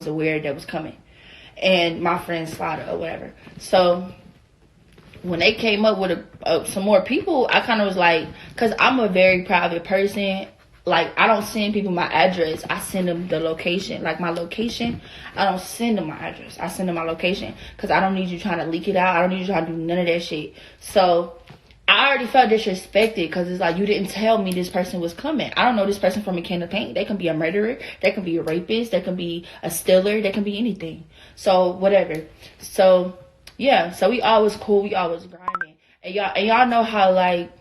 aware that was coming. And my friend Slaughter or whatever. So when they came up with some more people, I kind of was like, because I'm a very private person. Like, I don't send people my address. I send them the location. Like, my location, I don't send them my address. I send them my location. Because I don't need you trying to leak it out. I don't need you trying to do none of that shit. So, I already felt disrespected. Because it's like, you didn't tell me this person was coming. I don't know this person from a can of paint. They can be a murderer. They can be a rapist. They can be a stealer. They can be anything. So, whatever. So, yeah. So, we always cool. We always grinding. And y'all know how, like,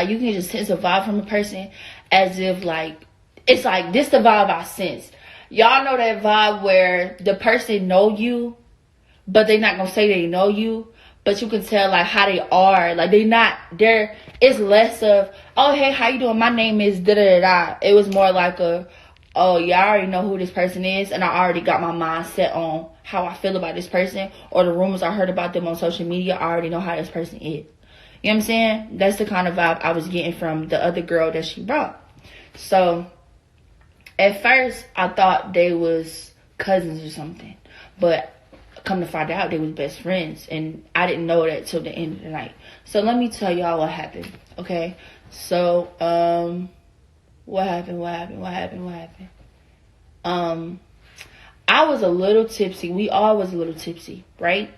you can just sense a vibe from a person as if, like, it's like, this the vibe I sense. Y'all know that vibe where the person know you, but they not gonna say they know you, but you can tell, like, how they are. Like, it's less of, oh, hey, how you doing? My name is da-da-da-da. It was more like oh, yeah, I already know who this person is, and I already got my mind set on how I feel about this person, or the rumors I heard about them on social media. I already know how this person is. You know what I'm saying? That's the kind of vibe I was getting from the other girl that she brought. So, at first, I thought they was cousins or something. But, come to find out, they was best friends. And I didn't know that till the end of the night. So, let me tell y'all what happened. Okay? So, what happened? I was a little tipsy. We all was a little tipsy, right?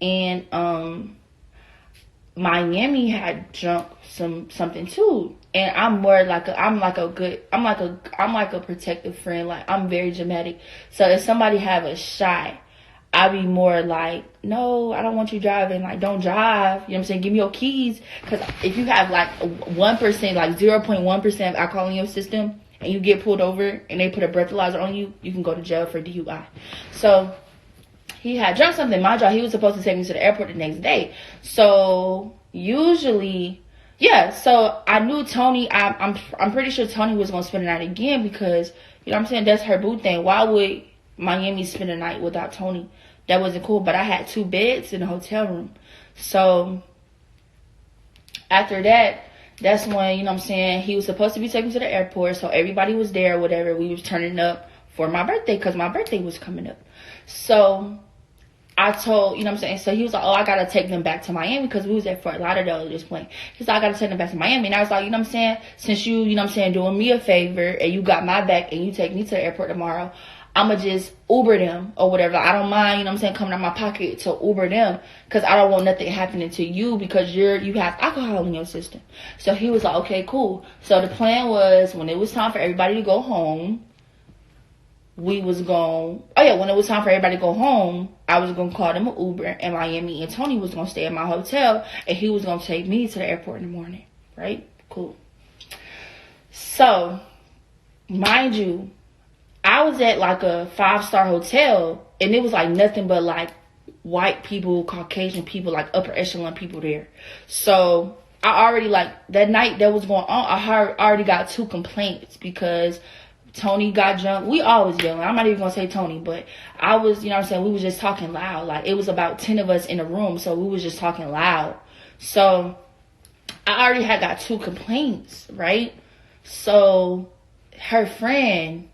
And, Miami had drunk something too, and I'm like a protective friend. Like, I'm very dramatic. So if somebody have a shot, I be more like, no, I don't want you driving. Like, don't drive. You know what I'm saying? Give me your keys. Because if you have like 1%, like 0.1% of alcohol in your system, and you get pulled over and they put a breathalyzer on you, you can go to jail for DUI. So he had drunk something. My job, he was supposed to take me to the airport the next day. So usually, yeah. So I knew Tony. I'm pretty sure Tony was gonna spend the night again because, you know what I'm saying, that's her boo thing. Why would Miami spend the night without Tony? That wasn't cool. But I had 2 beds in the hotel room. So after that, that's when, you know what I'm saying, he was supposed to be taken to the airport. So everybody was there, whatever. We was turning up for my birthday because my birthday was coming up. So I told, you know what I'm saying, so he was like, oh, I gotta take them back to Miami because we was at Fort Lauderdale at this point. He's like, I gotta take them back to Miami. And I was like, you know what I'm saying, since you know what I'm saying, doing me a favor and you got my back and you take me to the airport tomorrow, I'ma just Uber them or whatever. I don't mind, you know what I'm saying, coming out my pocket to Uber them because I don't want nothing happening to you because you have alcohol in your system. So he was like, okay, cool. So the plan was, when it was time for everybody to go home, when it was time for everybody to go home, I was going to call them an Uber in Miami, and Tony was going to stay at my hotel, and he was going to take me to the airport in the morning, right? Cool. So, mind you, I was at like a 5-star hotel, and it was like nothing but like white people, Caucasian people, like upper echelon people there. So, I already, like, that night that was going on, I already got 2 complaints because Tony got drunk. We always yelling. I'm not even going to say Tony, but I was, you know what I'm saying, we was just talking loud. Like, it was about 10 of us in the room, so we was just talking loud. So, I already had got 2 complaints, right? So, her friend,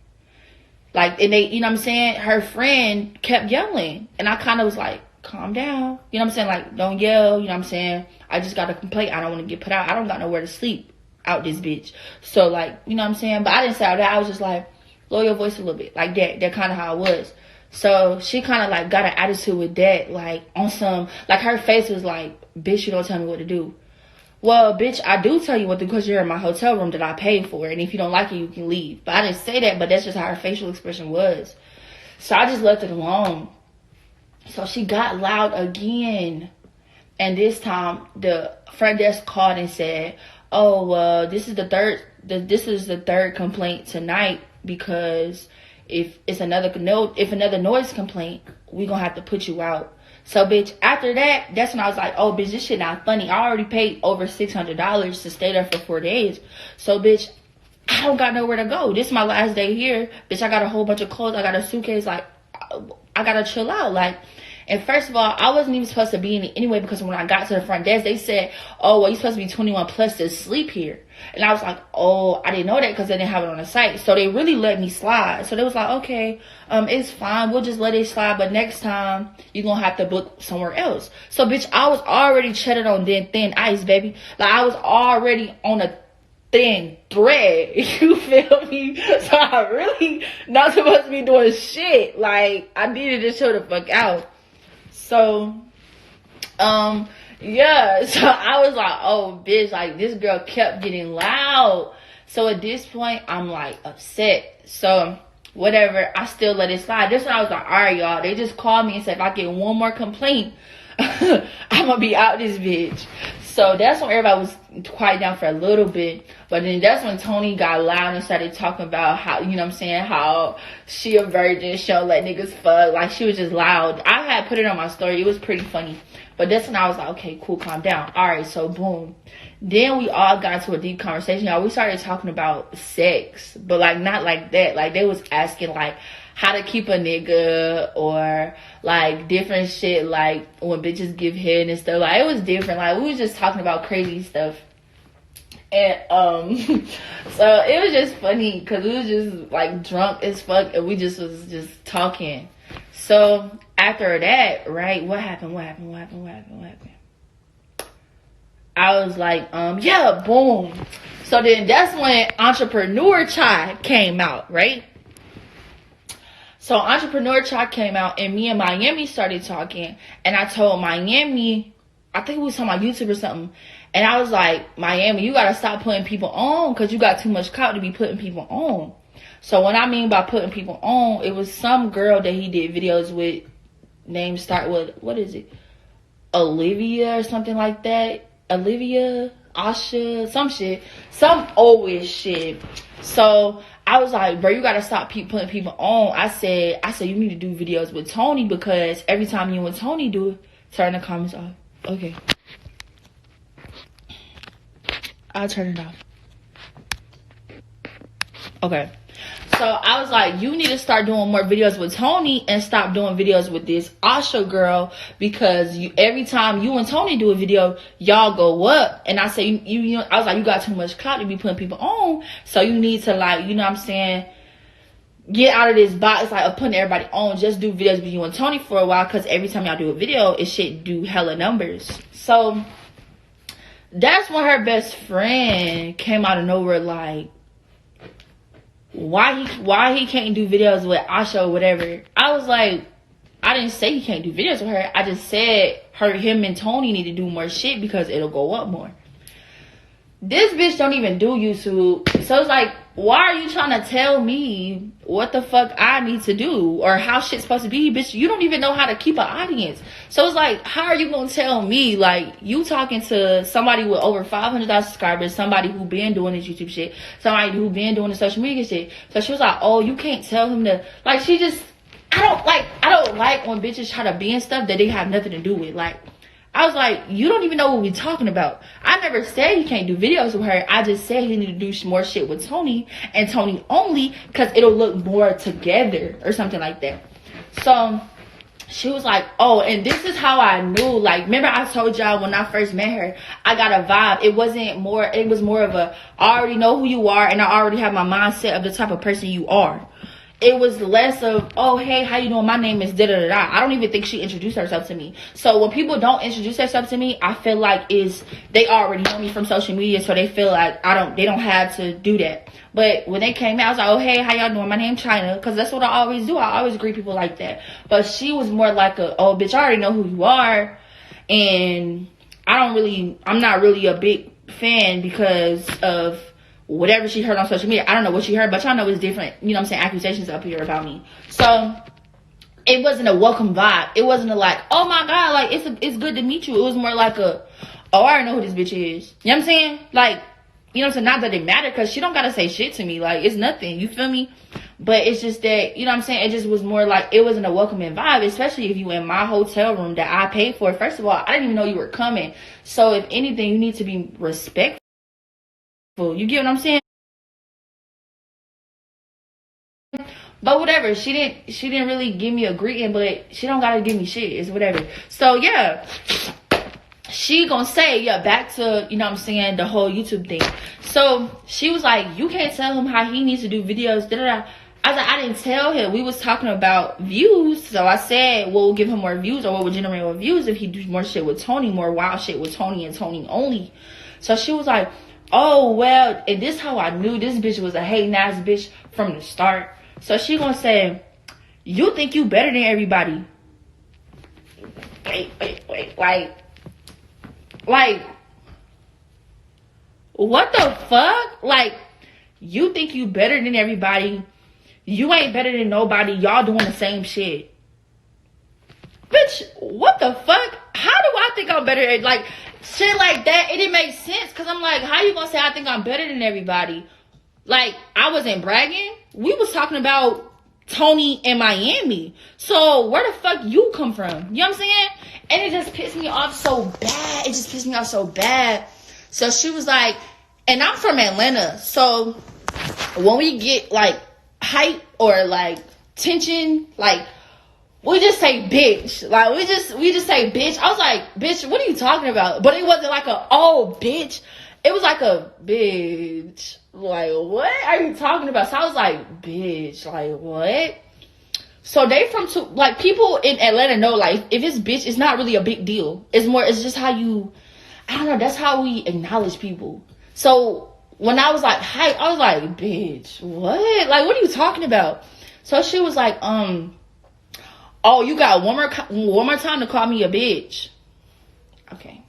like, and they, you know what I'm saying, her friend kept yelling. And I kind of was like, calm down. You know what I'm saying? Like, don't yell. You know what I'm saying? I just got a complaint. I don't want to get put out. I don't got nowhere to sleep out this bitch. So, like, you know what I'm saying? But I didn't say all that. I was just like, lower your voice a little bit. Like that. That kind of how it was. So, she kind of, like, got an attitude with that. Like, on some, like, her face was like, bitch, you don't tell me what to do. Well, bitch, I do tell you what to do because you're in my hotel room that I paid for. And if you don't like it, you can leave. But I didn't say that, but that's just how her facial expression was. So, I just left it alone. So, she got loud again. And this time, the front desk called and said, oh, this is the third complaint tonight because if another noise complaint, we gonna have to put you out. So, bitch, after that, that's when I was like, oh, bitch, this shit not funny. I already paid over $600 to stay there for 4 days. So, bitch, I don't got nowhere to go. This is my last day here. Bitch, I got a whole bunch of clothes. I got a suitcase. Like, I gotta chill out. Like, And first of all, I wasn't even supposed to be in it anyway, because when I got to the front desk, they said, oh, well, you're supposed to be 21 plus to sleep here. And I was like, oh, I didn't know that because they didn't have it on the site. So they really let me slide. So they was like, okay, it's fine. We'll just let it slide. But next time, you're going to have to book somewhere else. So, bitch, I was already cheddar on thin ice, baby. Like, I was already on a thin thread. You feel me? So I really not supposed to be doing shit. Like, I needed to chill the fuck out. So, yeah, so I was like, oh, bitch, like, this girl kept getting loud. So at this point, I'm like upset. So whatever, I still let it slide. This when I was like, all right, y'all, they just called me and said if I get one more complaint, I'm gonna be out this bitch. So that's when everybody was quiet down for a little bit. But then that's when Tony got loud and started talking about how, you know what I'm saying, how she a virgin, she don't let niggas fuck. Like, she was just loud. I had put it on my story. It was pretty funny. But that's when I was like, okay, cool, calm down. All right, so boom. Then we all got into a deep conversation. Y'all, we started talking about sex. But, like, not like that. Like, they was asking, like, how to keep a nigga, or like different shit, like when bitches give head and stuff. Like, it was different. Like, we was just talking about crazy stuff. And so it was just funny because we was just like drunk as fuck, and we just was just talking. So after that, right, what happened? I was like, yeah, boom. So then that's when Entrepreneur Chai came out, right? So Entrepreneur Chai came out, and me and Miami started talking, and I told Miami, I think we was talking about YouTube or something, and I was like, Miami, you gotta stop putting people on, because you got too much clout to be putting people on. So what I mean by putting people on, it was some girl that he did videos with, name start with, what is it? Olivia or something like that. Olivia, Asha, some shit. Some old shit. So I was like, bro, you gotta stop putting people on. I said, you need to do videos with Tony, because every time you and Tony do it, turn the comments off. Okay. I'll turn it off. Okay. So I was like, you need to start doing more videos with Tony and stop doing videos with this Asha girl, because every time you and Tony do a video, y'all go up. And I say, I was like, you got too much clout to be putting people on. So you need to, like, you know what I'm saying, get out of this box, like, of putting everybody on. Just do videos with you and Tony for a while, because every time y'all do a video, it should do hella numbers. So that's when her best friend came out of nowhere, like, why he can't do videos with Asha or whatever. I was like, I didn't say he can't do videos with her. I just said him and Tony need to do more shit, because it'll go up more. This bitch don't even do YouTube. So it's like, why are you trying to tell me what the fuck I need to do or how shit's supposed to be? Bitch, you don't even know how to keep an audience. So it's like, how are you gonna tell me? Like, you talking to somebody with over 500,000 subscribers, somebody who been doing this YouTube shit, somebody who been doing the social media shit. So she was like, oh, you can't tell him to, like, she just, I don't like when bitches try to be in stuff that they have nothing to do with. Like, I was like, you don't even know what we're talking about. I never said he can't do videos with her. I just said he need to do more shit with Tony, and Tony only, because it'll look more together or something like that. So she was like, oh, and this is how I knew. Like, remember I told y'all when I first met her, I got a vibe. It was more of a, I already know who you are, and I already have my mindset of the type of person you are. It was less of, oh, hey, how you doing? My name is da-da-da-da. I don't even think she introduced herself to me. So when people don't introduce themselves to me, I feel like they already know me from social media, so they feel like they don't have to do that. But when they came out, I was like, oh, hey, how y'all doing? My name's China, because that's what I always do. I always greet people like that. But she was more like oh, bitch, I already know who you are. And I'm not really a big fan because of whatever she heard on social media. I don't know what she heard, but y'all know it's different, you know what I'm saying, accusations up here about me. So it wasn't a welcome vibe. It wasn't a like, oh my god, like, it's good to meet you. It was more like oh, I already know who this bitch is. You know what I'm saying? Like, you know what I'm saying? Not that it mattered, because she don't gotta say shit to me. Like, it's nothing, you feel me? But it's just that, you know what I'm saying, it just was more like, it wasn't a welcoming vibe, especially if you in my hotel room that I paid for. First of all, I didn't even know you were coming. So if anything, you need to be respectful. You get what I'm saying? But whatever, she didn't really give me a greeting, but she don't gotta give me shit. It's whatever. So yeah, she gonna say, yeah, back to, you know what I'm saying, the whole YouTube thing. So she was like, you can't tell him how he needs to do videos, da-da-da. I was like, I didn't tell him. We was talking about views. So I said, what will give him more views, or what would generate more views if he do more shit with Tony, more wild shit with Tony and Tony only. So she was like, oh, well, and this how I knew this bitch was a hating ass bitch from the start. So she gonna say, you think you better than everybody. Wait. Like, what the fuck? Like, you think you better than everybody. You ain't better than nobody. Y'all doing the same shit. Bitch, what the fuck? How do I think I'm better? Like, shit like that, it didn't make sense. Because I'm like, how you gonna say I think I'm better than everybody? Like, I wasn't bragging. We was talking about Tony in Miami. So, where the fuck you come from? You know what I'm saying? And it just pissed me off so bad. So, she was like, and I'm from Atlanta. So, when we get, like, hype or, like, tension, like, we just say bitch. Like, we just say bitch. I was like, bitch, what are you talking about? But it wasn't like a, oh, bitch. It was like a bitch. Like, what are you talking about? So I was like, bitch, like, what? So they like, people in Atlanta know, like, if it's bitch, it's not really a big deal. It's just how you, I don't know, that's how we acknowledge people. So when I was like, hype, I was like, bitch, what? Like, what are you talking about? So she was like, oh, you got one more time to call me a bitch. Okay.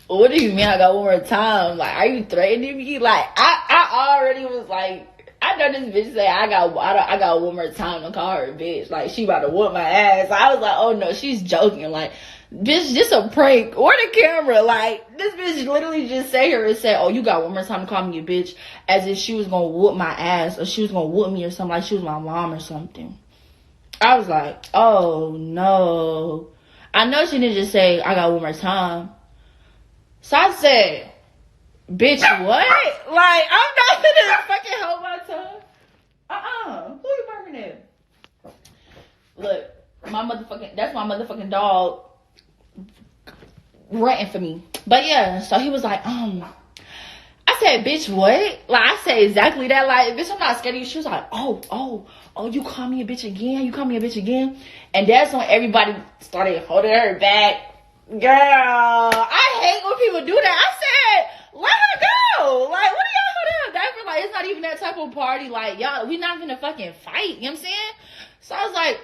What do you mean I got one more time? Like, are you threatening me? Like, I already was like, I know this bitch say I got one more time to call her a bitch. Like, she about to whoop my ass. I was like, oh no, she's joking. Like, bitch, just a prank. Or the camera. Like, this bitch literally just say her and say, oh, you got one more time to call me a bitch. As if she was gonna whoop my ass, or she was gonna whoop me or something, like she was my mom or something. I was like, oh no. I know she didn't just say, I got one more time. So I said, bitch, what? Like, I'm not gonna fucking hold my tongue. Who you barking at? Look, that's my motherfucking dog ranting for me. But yeah, so he was like, I said, bitch, what? Like, I said exactly that. Like, bitch, I'm not scared of you. She was like, oh, you call me a bitch again? And that's when everybody started holding her back. Girl, I hate when people do that. I said, let her go. Like, what are y'all holding her back for? Like, it's not even that type of party. Like, y'all, we not gonna fucking fight. You know what I'm saying? So I was like,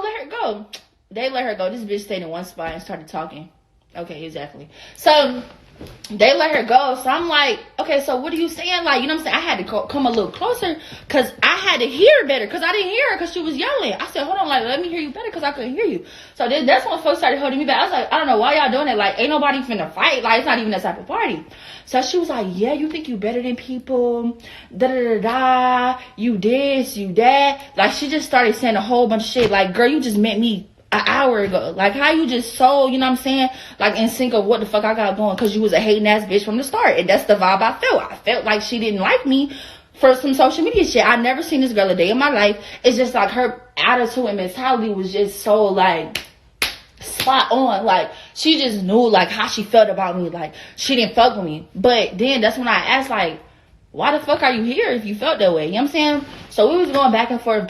let her go. They let her go. This bitch stayed in one spot and started talking. Okay, exactly. So they let her go. So I'm like, okay, so what are you saying? Like, you know what I'm saying? I had to come a little closer because I had to hear better, because I didn't hear her because she was yelling. I said, hold on, like, let me hear you better because I couldn't hear you. So then that's when folks started holding me back. I was like, I don't know why y'all doing it. Like, ain't nobody finna fight. Like, it's not even that type of party. So she was like, yeah, you think you better than people. Da-da-da-da. You this, you that. Like, she just started saying a whole bunch of shit. Like, girl, you just met me an hour ago. Like, how you just so, you know what I'm saying, like, in sync of what the fuck I got going, because you was a hating ass bitch from the start. And that's the vibe I felt. I felt like she didn't like me for some social media shit. I never seen this girl a day in my life. It's just like her attitude and mentality was just so, like, spot on. Like, she just knew, like, how she felt about me. Like, she didn't fuck with me. But then that's when I asked, like, why the fuck are you here if you felt that way? You know what I'm saying? So we was going back and forth.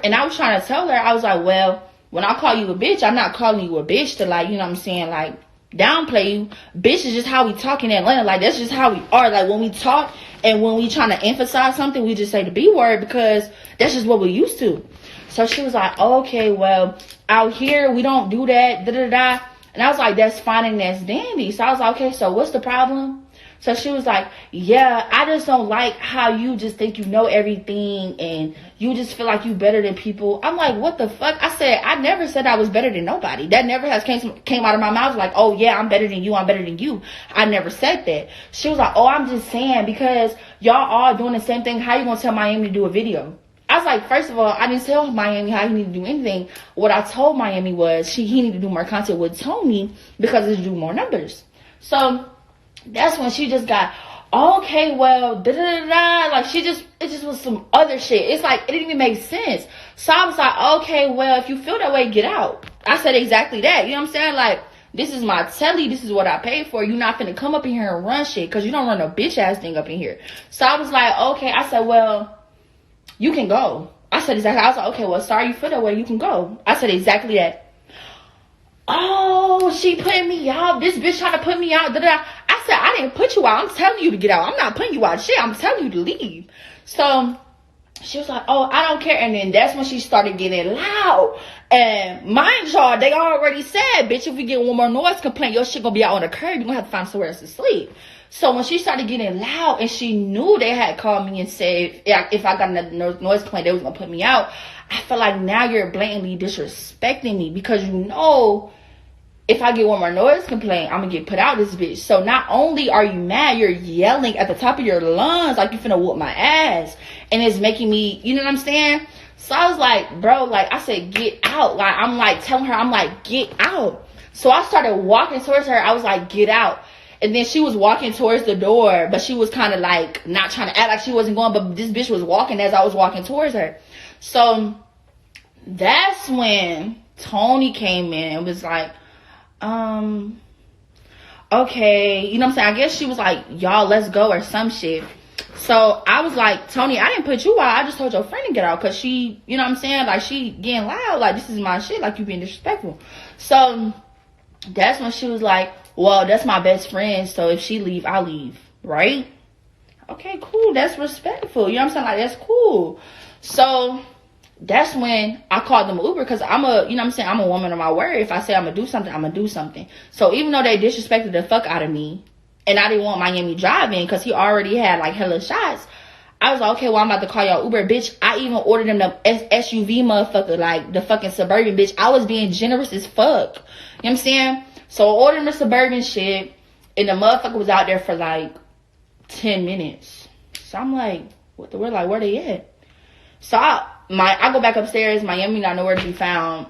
And I was trying to tell her, I was like, well, when I call you a bitch, I'm not calling you a bitch to, like, you know what I'm saying, like, downplay you. Bitch is just how we talk in Atlanta. Like, that's just how we are. Like, when we talk and when we trying to emphasize something, we just say the B word because that's just what we used to. So she was like, okay, well, out here, we don't do that, da-da-da. And I was like, that's fine and that's dandy. So I was like, okay, so what's the problem? So she was like, yeah, I just don't like how you just think you know everything and you just feel like you better than people. I'm like, what the fuck? I said, I never said I was better than nobody. That never has came out of my mouth like, oh yeah, I'm better than you. I never said that. She was like, oh, I'm just saying because y'all all doing the same thing. How you gonna tell Miami to do a video? I was like, first of all, I didn't tell Miami how he needed to do anything. What I told Miami was he needed to do more content with Tony because it do more numbers. So that's when she just got okay, well, da da da da. Like, it just was some other shit. It's like, it didn't even make sense. So I was like, okay, well, if you feel that way, get out. I said exactly that. You know what I'm saying? Like, this is my telly. This is what I paid for. You're not finna come up in here and run shit, because you don't run a bitch ass thing up in here. So I was like, okay. I said, well, you can go. I said exactly. I was like, okay, well, sorry you feel that way. You can go. I said exactly that. Oh, she putting me out. This bitch trying to put me out. Da, da, da. I said, I didn't put you out. I'm telling you to get out. I'm not putting you out. Shit, I'm telling you to leave. So she was like, oh, I don't care. And then that's when she started getting loud. And mind y'all, they already said, bitch, if we get one more noise complaint, your shit gonna be out on the curb. You're gonna have to find somewhere else to sleep. So when she started getting loud, and she knew they had called me and said if I got another noise complaint, they was gonna put me out. I feel like now you're blatantly disrespecting me, because you know if I get one more noise complaint, I'm gonna get put out this bitch. So not only are you mad, you're yelling at the top of your lungs like you finna whoop my ass. And it's making me, you know what I'm saying? So I was like, bro, like, I said, get out. Like, I'm like telling her, I'm like, get out. So I started walking towards her. I was like, get out. And then she was walking towards the door, but she was kind of like not trying to act like she wasn't going, but this bitch was walking as I was walking towards her. So that's when Tony came in and was like, okay, you know what I'm saying? I guess she was like, y'all, let's go or some shit. So I was like, Tony, I didn't put you out. I just told your friend to get out, because she, you know what I'm saying? Like, she getting loud. Like, this is my shit. Like, you being disrespectful. So that's when she was like, well, that's my best friend. So if she leave, I'll leave. Right? Okay, cool. That's respectful. You know what I'm saying? Like, that's cool. So that's when I called them Uber, because I'm a, you know what I'm saying, I'm a woman of my word. If I say I'm gonna do something, I'm gonna do something. So even though they disrespected the fuck out of me, and I didn't want Miami driving because he already had like hella shots, I was like, okay, well, I'm about to call y'all Uber. Bitch, I even ordered them the SUV motherfucker, like the fucking Suburban, bitch. I was being generous as fuck. You know what I'm saying? So I ordered them the Suburban shit, and the motherfucker was out there for like 10 minutes. So I'm like, what the world? Like, where they at? So I go back upstairs. Miami not nowhere to be found.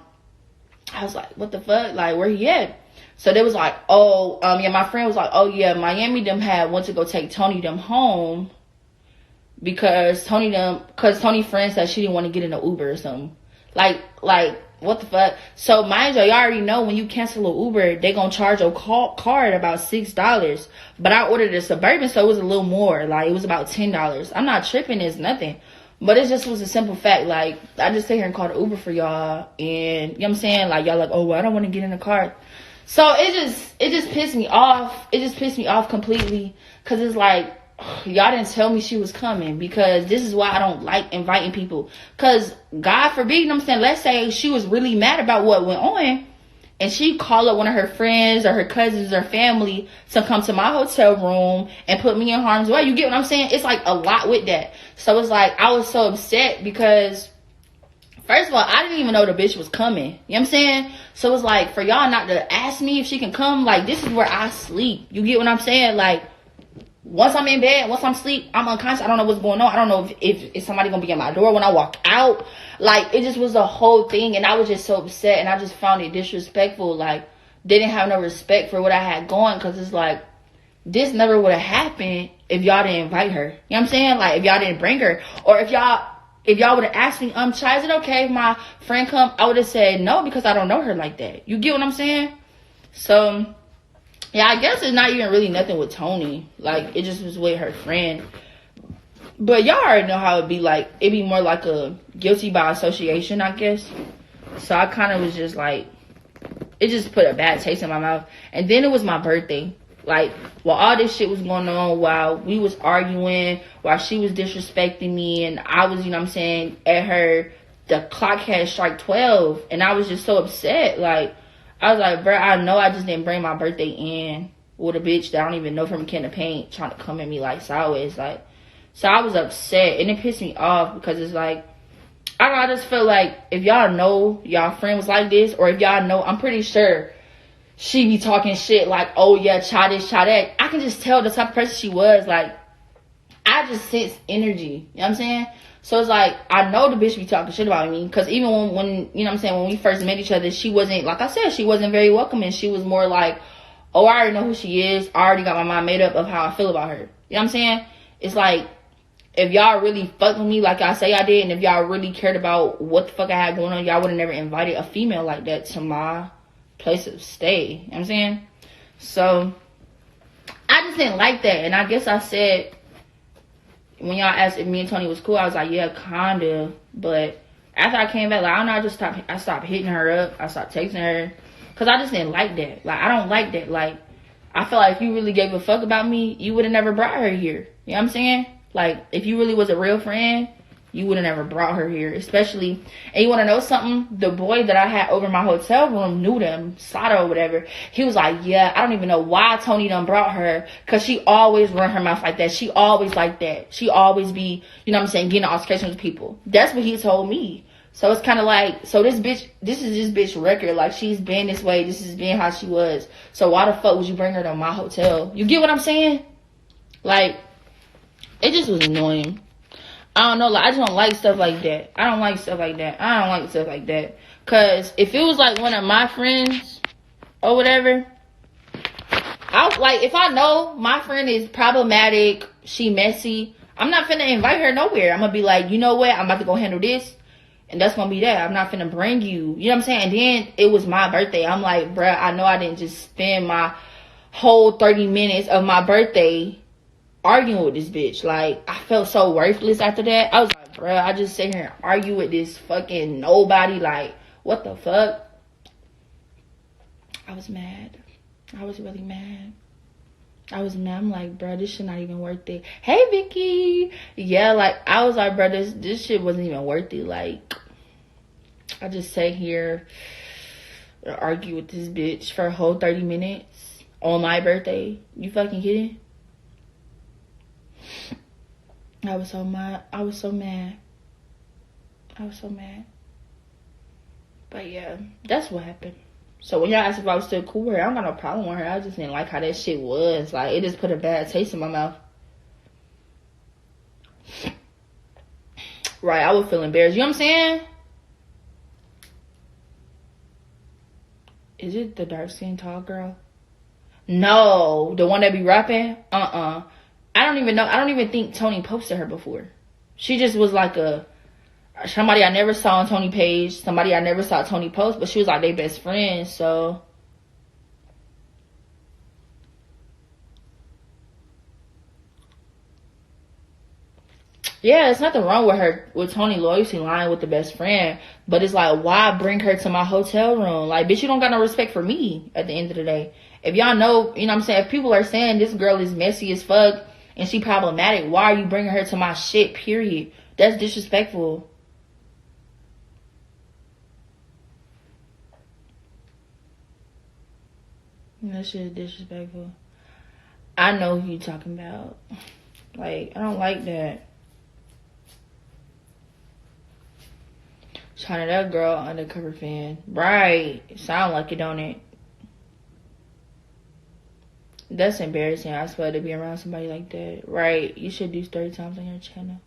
I was like, what the fuck? Like, where he at? So they was like, oh, yeah, my friend was like, oh yeah, Miami them went to go take Tony them home, because Tony friend said she didn't want to get in an Uber or something. Like, what the fuck? So mind you, y'all already know when you cancel an Uber, they gonna charge your card about $6. But I ordered a Suburban, so it was a little more. Like, it was about $10. I'm not tripping, it's nothing. But it just was a simple fact. Like, I just sit here and call the Uber for y'all, and you know what I'm saying? Like, y'all like, oh, well, I don't want to get in the car. So it just pissed me off. It just pissed me off completely, because it's like, y'all didn't tell me she was coming, because this is why I don't like inviting people. Because God forbid, you know what I'm saying, let's say she was really mad about what went on, and she called up one of her friends or her cousins or family to come to my hotel room and put me in harm's way. You get what I'm saying? It's like a lot with that. So it's like, I was so upset because, first of all, I didn't even know the bitch was coming. You know what I'm saying? So it's like, for y'all not to ask me if she can come, like, this is where I sleep. You get what I'm saying? Like, once I'm in bed, once I'm asleep, I'm unconscious. I don't know what's going on. I don't know if somebody gonna be at my door when I walk out. Like, it just was a whole thing, and I was just so upset, and I just found it disrespectful. Like, they didn't have no respect for what I had going, because it's like, this never would have happened if y'all didn't invite her. You know what I'm saying? Like, if y'all didn't bring her, or if y'all would have asked me, Chai, is it okay if my friend come? I would have said no, because I don't know her like that. You get what I'm saying? So, yeah, I guess it's not even really nothing with Tony. Like, it just was with her friend. But y'all already know how it'd be like. It'd be more like a guilty by association, I guess. So I kind of was just like, it just put a bad taste in my mouth. And then it was my birthday. Like, while all this shit was going on, while we was arguing, while she was disrespecting me, and I was, you know what I'm saying, at her, the clock had strike 12, and I was just so upset. Like, I was like, bro, I know I just didn't bring my birthday in with a bitch that I don't even know from a can of paint trying to come at me like sideways. Like, so I was upset, and it pissed me off, because it's like, I don't know, I just feel like if y'all know y'all friend was like this, or if y'all know, I'm pretty sure she be talking shit like, oh yeah, try this, try that. I can just tell the type of person she was. Like, I just sense energy. You know what I'm saying? So it's like, I know the bitch be talking shit about me. Because even when, you know what I'm saying, when we first met each other, she wasn't, like I said, she wasn't very welcoming. She was more like, oh, I already know who she is. I already got my mind made up of how I feel about her. You know what I'm saying? It's like, if y'all really fucked with me like I say I did, and if y'all really cared about what the fuck I had going on, y'all would have never invited a female like that to my place of stay. You know what I'm saying? So, I just didn't like that. And I guess I said, when y'all asked if me and Tony was cool, I was like, yeah, kinda. But after I came back, like, I don't know, I stopped hitting her up. I stopped texting her. Because I just didn't like that. Like, I don't like that. Like, I feel like if you really gave a fuck about me, you would have never brought her here. You know what I'm saying? Like, if you really was a real friend, you would have never brought her here. Especially, and you want to know something? The boy that I had over my hotel room knew them, Sato or whatever. He was like, yeah, I don't even know why Tony done brought her. Because she always run her mouth like that. She always like that. She always be, you know what I'm saying, getting altercations with people. That's what he told me. So it's kind of like, so this is this bitch record. Like, she's been this way. This has been how she was. So why the fuck would you bring her to my hotel? You get what I'm saying? Like, it just was annoying. I don't know. Like, I just don't like stuff like that. I don't like stuff like that. I don't like stuff like that. Because if it was like one of my friends or whatever, if I know my friend is problematic, she messy, I'm not finna invite her nowhere. I'm gonna be like, you know what? I'm about to go handle this. And that's gonna be that. I'm not finna bring you. You know what I'm saying? And then it was my birthday. I'm like, bruh, I know I didn't just spend my whole 30 minutes of my birthday arguing with this bitch. Like, I felt so worthless after that. I was like, bruh, I just sit here and argue with this fucking nobody. Like, what the fuck? I was mad. I was really mad. I'm like, bruh, this shit not even worth it. Hey, Vicky. Yeah, like, I was like, bruh, this shit wasn't even worth it. Like, I just sat here and argue with this bitch for a whole 30 minutes on my birthday. You fucking kidding? I was so mad. I was so mad. But yeah, that's what happened. So when y'all asked if I was still cool with her, I don't got no problem with her. I just didn't like how that shit was. Like, it just put a bad taste in my mouth. Right, I would feel embarrassed. You know what I'm saying? Is it the dark-skinned tall girl? No, the one that be rapping? I don't even know. I don't even think Tony posted her before. She just was like somebody I never saw on Tony page, somebody I never saw Tony post, but she was like their best friend, so. Yeah, it's nothing wrong with Tony loyalty lying with the best friend, but it's like, why bring her to my hotel room? Like, bitch, you don't got no respect for me at the end of the day. If y'all know, you know what I'm saying, if people are saying this girl is messy as fuck and she problematic, why are you bringing her to my shit, period? That's disrespectful. That shit is disrespectful. I know who you talking about. Like, I don't like that. China, that girl undercover fan. Right. Sound like it, don't it? That's embarrassing. I swear, to be around somebody like that. Right. You should do story times on your channel.